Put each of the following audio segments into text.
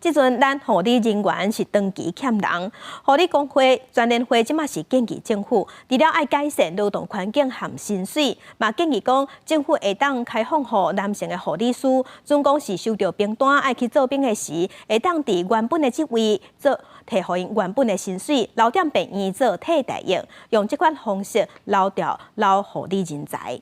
即阵咱护理人员是长期欠人，护理工会全联会即马是建议政府，除了爱改善劳动环境和薪水，嘛建议讲政府会当开放予男性的护理师，准讲是收到兵单爱去做兵的时，会当伫原本的职位做提互因原本的薪水，留点病院做替代役，用这款方式留掉老护理人才。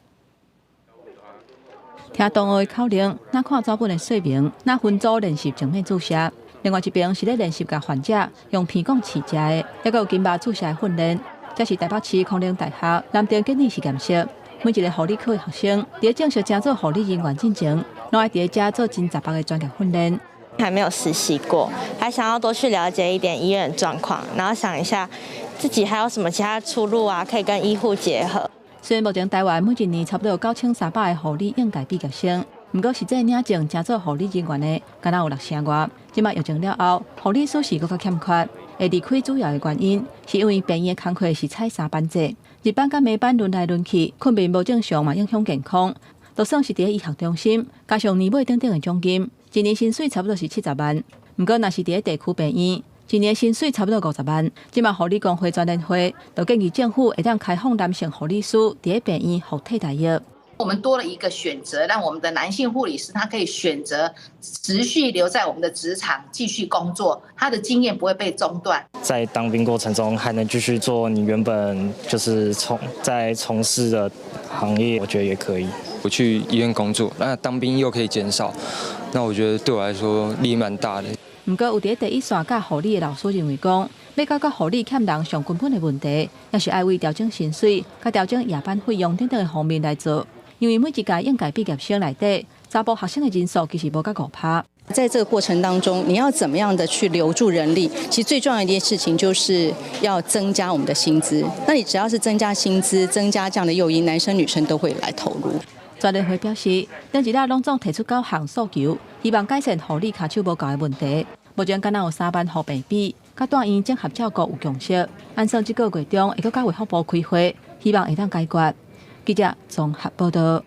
听同学的口令，那看纸本的说明，那分组练习正面注射。另外一边是咧练习甲患者用鼻管饲食的，也有金马注射的训练。这是台北市康宁大学南田建立实验室，每一个护理科的学生，伫正式加做护理人员进前，拢爱伫遮做真18个专业训练。还没有实习过，还想要多去了解一点医院的状况，然后想一下自己还有什么其他出路啊，可以跟医护结合。 虽然目前台湾每一年差不多有9300个护理应届毕业生，不过实际领证正做护理人员的，敢若有6000多。即马疫情了后，护理师是搁较欠缺。会离开主要的原因，是因为病院的工课是采3班制，日班甲暝班轮来轮去，困眠无正常嘛影响健康。就算是伫医学中心，加上年尾等等的奖金，一年薪水差不多是70万。不过若是伫地区病院， 一年薪水差不多50万，即马护理工会全联会就建议政府会当开放男性护理师伫病院服替代役。我们多了一个选择，让我们的男性护理师他可以选择持续留在我们的职场继续工作，他的经验不会被中断。在当兵过程中还能继续做你原本就是在从事的行业，我觉得也可以。我去医院工作，那当兵又可以减少，那我觉得对我来说利益蛮大的。 不过，有伫第一线甲护理的老师认为讲，要解决护理欠人上根本的问题，也是爱为调整薪水、甲调整夜班费用等等的方面来做。因为每一届应届毕业生内底，查甫学生的人数其实无甲5%。在这个过程当中，你要怎么样的去留住人力？其实最重要的一件事情就是要增加我们的薪资。那你只要是增加薪资、增加这样的诱因，男生女生都会来投入。 全联会表示，等一日拢总提出9项诉求，希望改善护理卡手无够的问题。目前敢若有3班护病比，甲大院整合照顾有共识，按算这个月中会搁甲卫福部开会，希望会当解决。记者综合报道。